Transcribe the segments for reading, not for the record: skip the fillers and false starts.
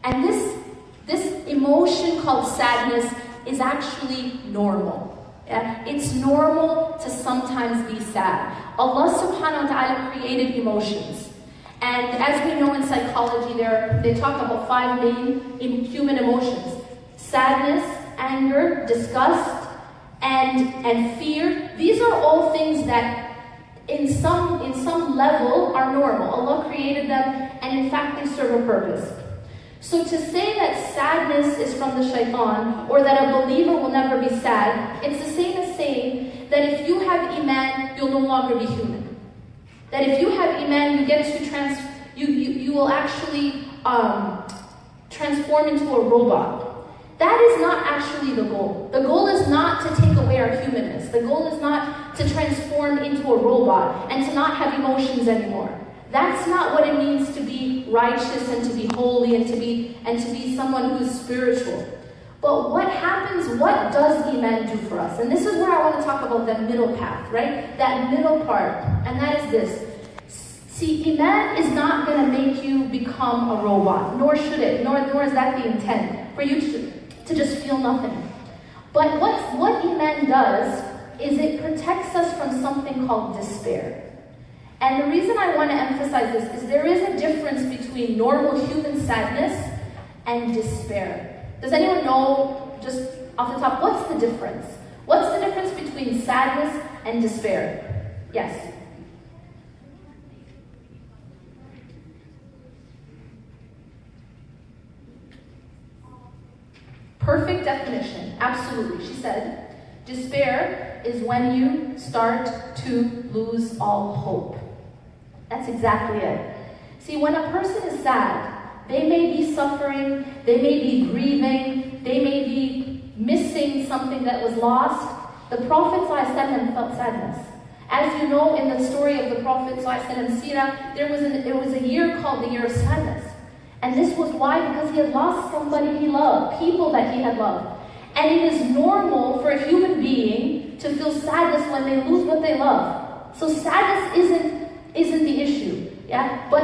And this emotion called sadness is actually normal. Yeah? It's normal to sometimes be sad. Allah subhanahu wa ta'ala created emotions. And as we know in psychology, they talk about 5 main human emotions. Sadness, anger, disgust, and fear. These are all things that in some level are normal. Allah created them, and in fact they serve a purpose. So to say that sadness is from the shaitan, or that a believer will never be sad, it's the same as saying that if you have iman, you'll no longer be human. That if you have iman, you get to you will actually transform into a robot. That is not actually the goal. The goal is not to take away our humanness. The goal is not to transform into a robot and to not have emotions anymore. That's not what it means to be righteous and to be holy and to be someone who's spiritual. But what does iman do for us? And this is where I want to talk about that middle path, right? That middle part. And that is this. See, iman is not going to make you become a robot, nor should it, nor is that the intent, for you to just feel nothing. But what iman does is it protects us from something called despair. And the reason I want to emphasize this is there is a difference between normal human sadness and despair. Does anyone know, just off the top, what's the difference? What's the difference between sadness and despair? Yes? Perfect definition, absolutely. She said, despair is when you start to lose all hope. That's exactly it. See, when a person is sad, they may be suffering, they may be grieving, they may be missing something that was lost. The Prophet ﷺ felt sadness. As you know, in the story of the Prophet ﷺ Sirah, there was a year called the year of sadness. And this was why? Because he had lost somebody he loved, people that he had loved. And it is normal for a human being to feel sadness when they lose what they love. So sadness isn't the issue. Yeah? But,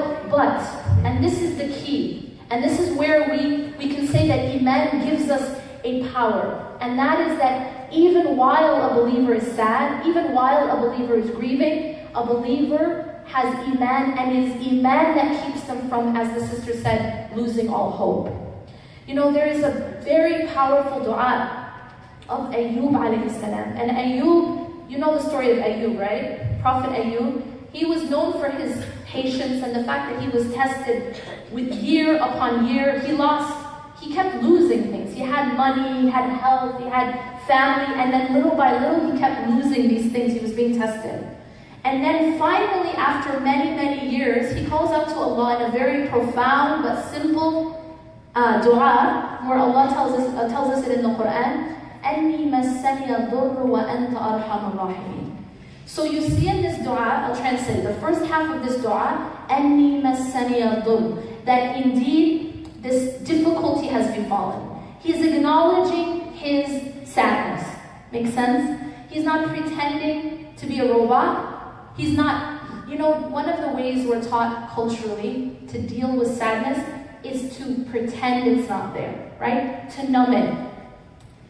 and this is the key, and this is where we can say that iman gives us a power. And that is that even while a believer is sad, even while a believer is grieving, a believer has iman, and it is iman that keeps them from, as the sister said, losing all hope. You know, there is a very powerful dua of Ayyub alayhi salam. And Ayyub, you know the story of Ayyub, right? Prophet Ayyub, he was known for his patience and the fact that he was tested with year upon year. He kept losing things. He had money, he had health, he had family, and then little by little he kept losing these things. He was being tested. And then finally, after many, many years, he calls out to Allah in a very profound but simple dua, where Allah tells us it in the Quran, أَنِّي مَسَّنِيَ الضُّرُّ وَأَنْتَ أَرْحَمُ الرَّاحِمِينَ. So you see in this dua, I'll translate the first half of this dua, أَنِّي مَسَّنِيَ الضُّرُّ, that indeed this difficulty has befallen. He's acknowledging his sadness. Makes sense? He's not pretending to be a robot. He's not, you know, one of the ways we're taught culturally to deal with sadness is to pretend it's not there, right? To numb it.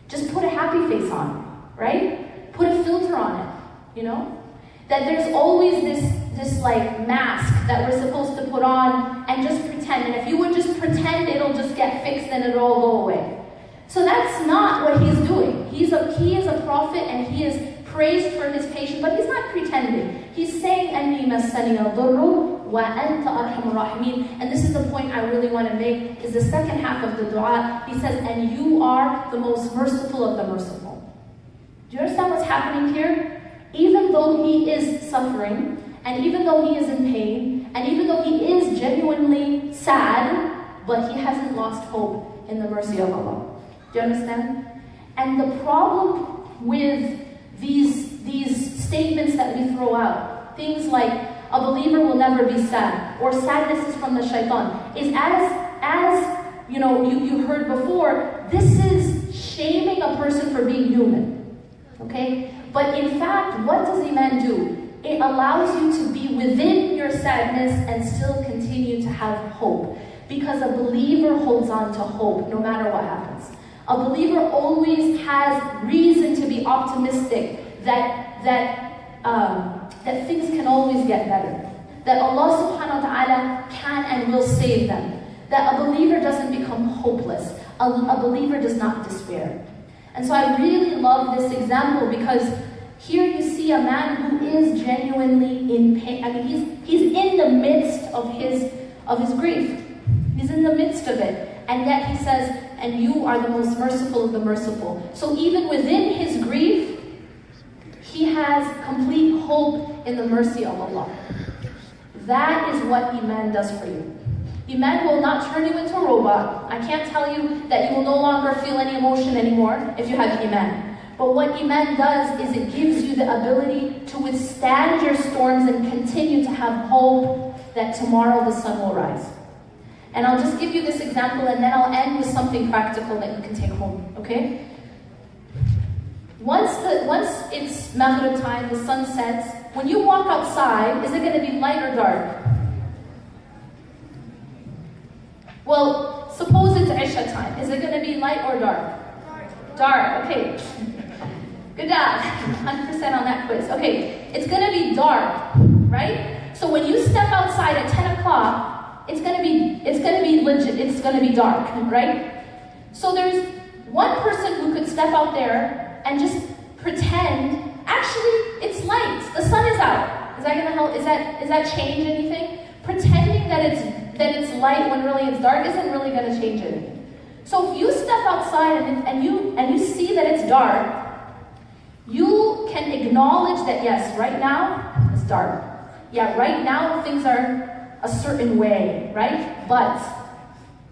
Just put a happy face on, right? Put a filter on it, you know? That there's always this like mask that we're supposed to put on and just pretend. And if you would just pretend, it'll just get fixed and it'll all go away. So that's not what he's doing. He is a prophet and he is praised for his patience, but he's not pretending. He's saying, أَنِّي مَسَّنِيَ الضُّرُّ وَأَنْتَ أَرْحَمُ الرَّاحِمِينَ. And this is the point I really want to make, is the second half of the dua. He says, and you are the most merciful of the merciful. Do you understand what's happening here? Even though he is suffering, and even though he is in pain, and even though he is genuinely sad, but he hasn't lost hope in the mercy of Allah. Do you understand? And the problem with these statements that we throw out, things like a believer will never be sad, or sadness is from the shaitan, is as you know, you heard before, this is shaming a person for being human. Okay? But in fact, what does iman do? It allows you to be within your sadness and still continue to have hope. Because a believer holds holds on to hope no matter what happens. A believer always has reason to be optimistic that things can always get better. That Allah subhanahu wa ta'ala can and will save them. That a believer doesn't become hopeless. A believer does not despair. And so I really love this example because here you see a man who is genuinely in pain. I mean, he's in the midst of his grief. He's in the midst of it. And yet he says, and you are the most merciful of the merciful. So even within his grief, he has complete hope in the mercy of Allah. That is what Iman does for you. Iman will not turn you into a robot. I can't tell you that you will no longer feel any emotion anymore if you have Iman. But what Iman does is it gives you the ability to withstand your storms and continue to have hope that tomorrow the sun will rise. And I'll just give you this example and then I'll end with something practical that you can take home, okay? Once it's Maghrib time, the sun sets, when you walk outside, is it going to be light or dark? Well, suppose it's Isha time. Is it going to be light or dark? Dark, okay. Good job. 100% on that quiz. Okay, it's going to be dark, right? So when you step outside at 10 o'clock, it's going to be legit. It's going to be dark, right? So there's one person who could step out there and just pretend, actually, it's light. The sun is out. Is that going to help? Is that change anything? Pretending that it's light when really it's dark isn't really going to change anything. So if you step outside and you see that it's dark, you can acknowledge that yes, right now it's dark. Yeah, right now things are a certain way, right? But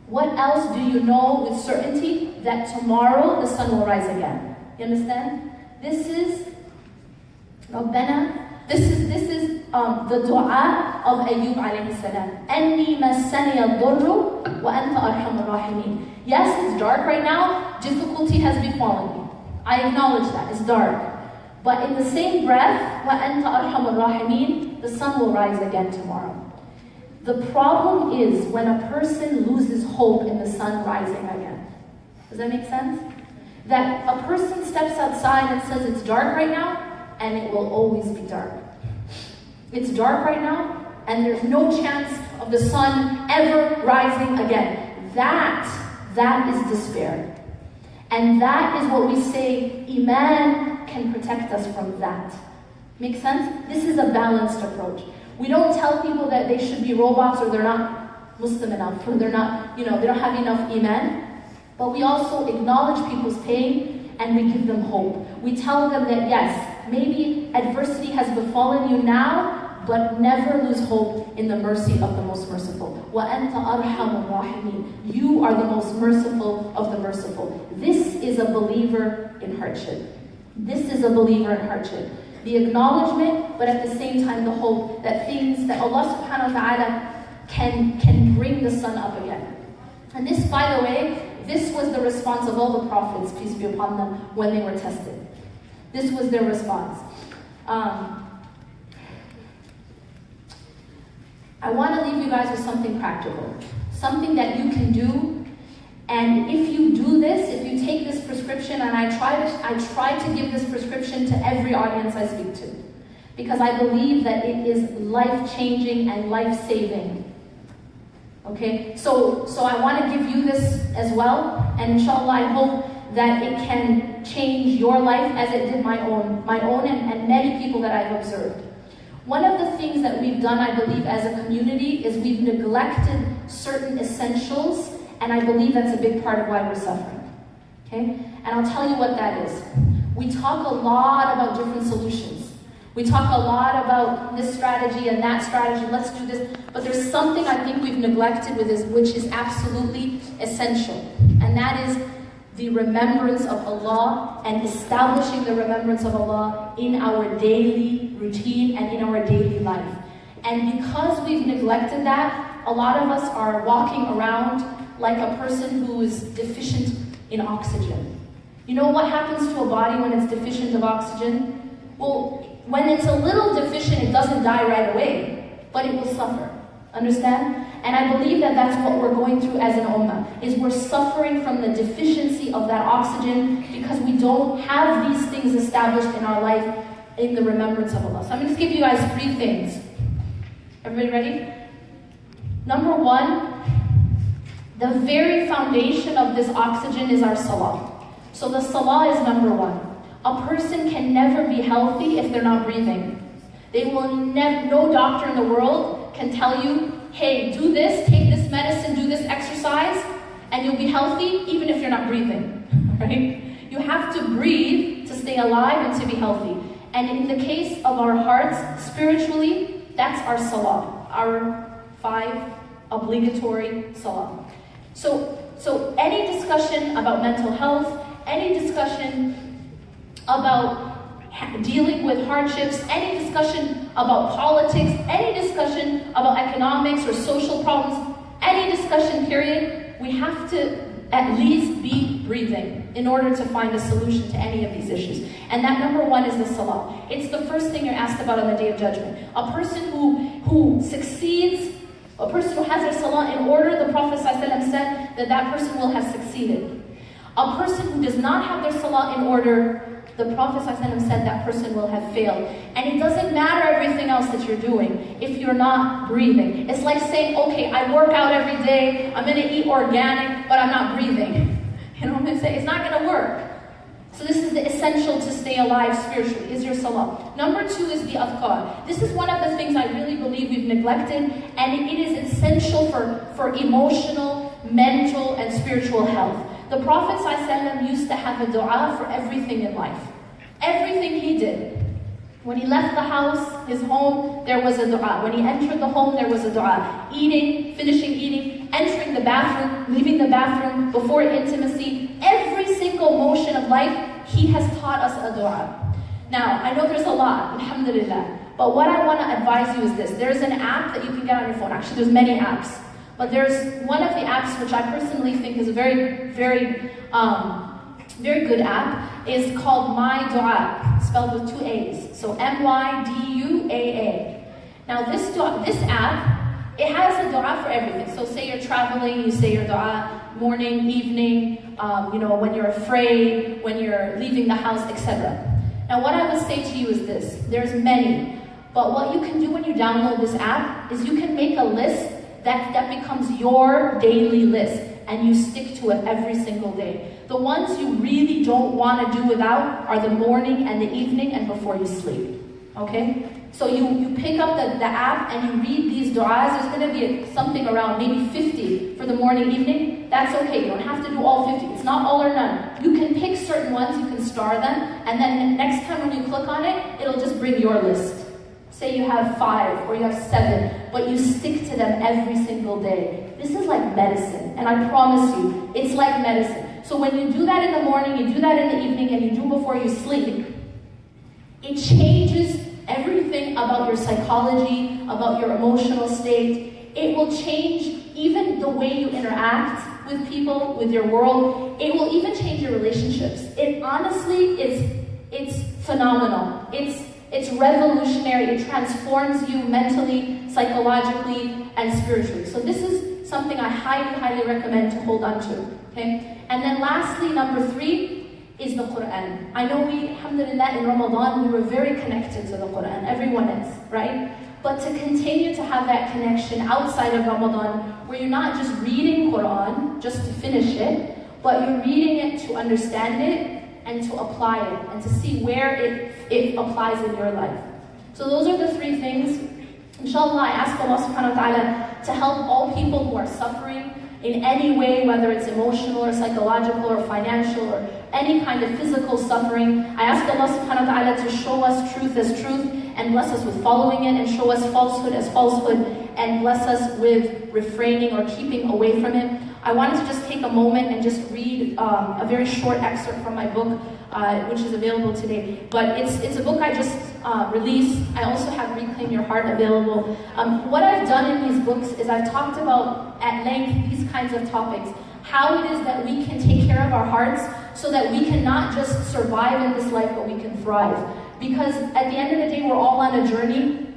what else do you know with certainty? That tomorrow the sun will rise again. You understand? This is Rabbana. This is the dua of Ayyub alayhi salam. Anni massani ad-durru wa anta arhamur rahimin. Yes, it's dark right now. Difficulty has befallen me. I acknowledge that. It's dark. But in the same breath, wa anta arhamur rahimin, the sun will rise again tomorrow. The problem is when a person loses hope in the sun rising again. Does that make sense? That a person steps outside and says it's dark right now, and it will always be dark. It's dark right now, and there's no chance of the sun ever rising again. That is despair. And that is what we say, Iman can protect us from that. Make sense? This is a balanced approach. We don't tell people that they should be robots or they're not Muslim enough, or they're not, they don't have enough Iman. But we also acknowledge people's pain and we give them hope. We tell them that yes, maybe adversity has befallen you now, but never lose hope in the mercy of the most merciful. وَأَنْتَ أَرْحَمُ الرَّاحِمِينَ. You are the most merciful of the merciful. This is a believer in hardship. This is a believer in hardship. The acknowledgement, but at the same time the hope that things that Allah subhanahu wa ta'ala can bring the sun up again. And this, by the way, this was the response of all the prophets, peace be upon them, when they were tested. This was their response. I want to leave you guys with something practical. Something that you can do. And if you do this, if you take this prescription, and I try to give this prescription to every audience I speak to. Because I believe that it is life-changing and life-saving. Okay, so I want to give you this as well, and inshallah I hope that it can change your life as it did my own and many people that I've observed. One of the things that we've done, I believe, as a community is we've neglected certain essentials, and I believe that's a big part of why we're suffering. Okay, and I'll tell you what that is. We talk a lot about different solutions. We talk a lot about this strategy and that strategy, let's do this. But there's something I think we've neglected with this, which is absolutely essential. And that is the remembrance of Allah and establishing the remembrance of Allah in our daily routine and in our daily life. And because we've neglected that, a lot of us are walking around like a person who is deficient in oxygen. You know what happens to a body when it's deficient of oxygen? Well, when it's a little deficient, it doesn't die right away, but it will suffer. Understand? And I believe that that's what we're going through as an ummah, is we're suffering from the deficiency of that oxygen because we don't have these things established in our life in the remembrance of Allah. So I'm going to just give you guys 3 things. Everybody ready? Number 1, the very foundation of this oxygen is our salah. So the salah is number 1. A person can never be healthy if they're not breathing. They will never, no doctor in the world can tell you, hey, do this, take this medicine, do this exercise, and you'll be healthy even if you're not breathing, right? You have to breathe to stay alive and to be healthy. And in the case of our hearts, spiritually, that's our salah, our 5 obligatory salah. So any discussion about mental health, any discussion about dealing with hardships, any discussion about politics, any discussion about economics or social problems, any discussion period, we have to at least be breathing in order to find a solution to any of these issues. And that number 1 is the salah. It's the first thing you're asked about on the Day of Judgment. A person who succeeds, a person who has their salah in order, the Prophet ﷺ said that that person will have succeeded. A person who does not have their salah in order, the Prophet ﷺ said that person will have failed. And it doesn't matter everything else that you're doing if you're not breathing. It's like saying, okay, I work out every day, I'm going to eat organic, but I'm not breathing. You know what I'm going to say? It's not going to work. So this is the essential to stay alive spiritually, is your salah. Number 2 is the adhkar. This is one of the things I really believe we've neglected, and it is essential for emotional, mental, and spiritual health. The Prophet ﷺ used to have a dua for everything in life. Everything he did. When he left the house, his home, there was a dua. When he entered the home, there was a dua. Eating, finishing eating, entering the bathroom, leaving the bathroom, before intimacy, every single motion of life, he has taught us a dua. Now, I know there's a lot, alhamdulillah, but what I want to advise you is this. There's an app that you can get on your phone. Actually, there's many apps. But there's one of the apps which I personally think is a very, very good app, is called My Dua, spelled with 2 A's. So MYDUAA. Now this app, it has a dua for everything. So say you're traveling, you say your dua morning, evening, when you're afraid, when you're leaving the house, etc. Now what I would say to you is this. There's many. But what you can do when you download this app is you can make a list that becomes your daily list, and you stick to it every single day. The ones you really don't want to do without are the morning and the evening and before you sleep, okay? So you pick up the app and you read these du'as. There's going to be something around maybe 50 for the morning, evening. That's okay, you don't have to do all 50. It's not all or none. You can pick certain ones, you can star them, and then next time when you click on it, it'll just bring your list. Say you have 5 or you have 7, but you stick to them every single day. This is like medicine, and I promise you, it's like medicine. So when you do that in the morning, you do that in the evening, and you do before you sleep, it changes everything about your psychology, about your emotional state. It will change even the way you interact with people, with your world. It will even change your relationships. It honestly it's phenomenal. It's revolutionary. It transforms you mentally, psychologically, and spiritually. So this is something I highly, highly recommend to hold on to. Okay? And then lastly, number 3 is the Quran. I know we, alhamdulillah, in Ramadan, we were very connected to the Quran. Everyone is, right? But to continue to have that connection outside of Ramadan, where you're not just reading Quran, just to finish it, but you're reading it to understand it, and to apply it, and to see where it applies in your life. So those are the 3 things. Inshallah, I ask Allah subhanahu wa ta'ala to help all people who are suffering in any way, whether it's emotional or psychological or financial or any kind of physical suffering. I ask Allah subhanahu wa ta'ala to show us truth as truth and bless us with following it, and show us falsehood as falsehood and bless us with refraining or keeping away from it. I wanted to just take a moment and just read a very short excerpt from my book, which is available today. But it's a book I just released. I also have Reclaim Your Heart available. What I've done in these books is I've talked about at length these kinds of topics. How it is that we can take care of our hearts so that we can not just survive in this life, but we can thrive. Because at the end of the day, we're all on a journey,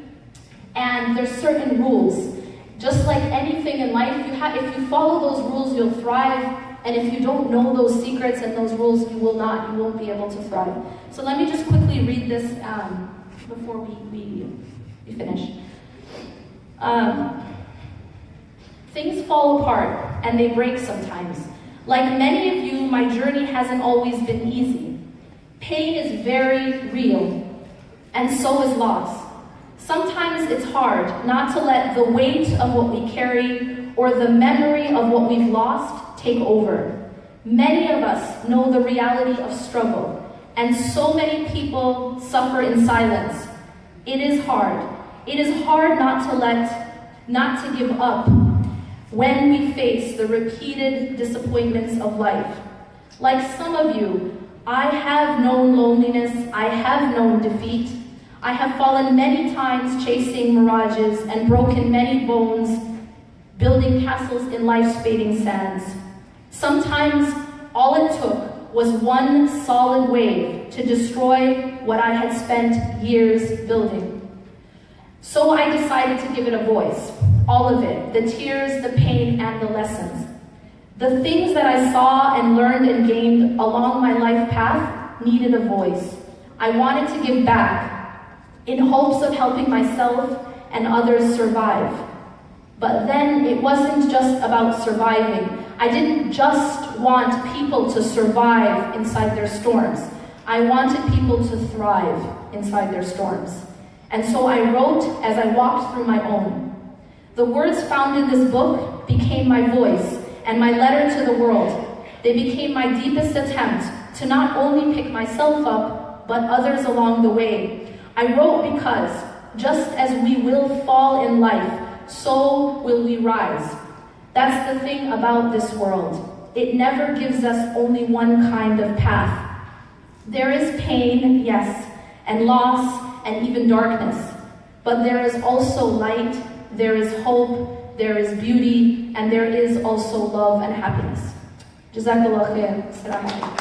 and there's certain rules. just like anything in life, if you follow those rules, you'll thrive. And if you don't know those secrets and those rules, you won't be able to thrive. So let me just quickly read this before we finish. Things fall apart and they break sometimes. Like many of you, my journey hasn't always been easy. Pain is very real, and so is loss. Sometimes it's hard not to let the weight of what we carry or the memory of what we've lost take over. Many of us know the reality of struggle, and so many people suffer in silence. It is hard. It is hard not to give up when we face the repeated disappointments of life. Like some of you, I have known loneliness, I have known defeat. I have fallen many times chasing mirages and broken many bones, building castles in life's fading sands. Sometimes all it took was one solid wave to destroy what I had spent years building. So I decided to give it a voice, all of it, the tears, the pain, and the lessons. The things that I saw and learned and gained along my life path needed a voice. I wanted to give back in hopes of helping myself and others survive. But then it wasn't just about surviving. I didn't just want people to survive inside their storms. I wanted people to thrive inside their storms. And so I wrote as I walked through my own. The words found in this book became my voice and my letter to the world. They became my deepest attempt to not only pick myself up, but others along the way. I wrote because just as we will fall in life, so will we rise. That's the thing about this world. It never gives us only one kind of path. There is pain, yes, and loss, and even darkness. But there is also light, there is hope, there is beauty, and there is also love and happiness. Jazakallah khair. Assalamu alaikum.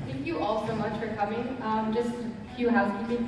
Thank you all so much for coming. Just a few housekeeping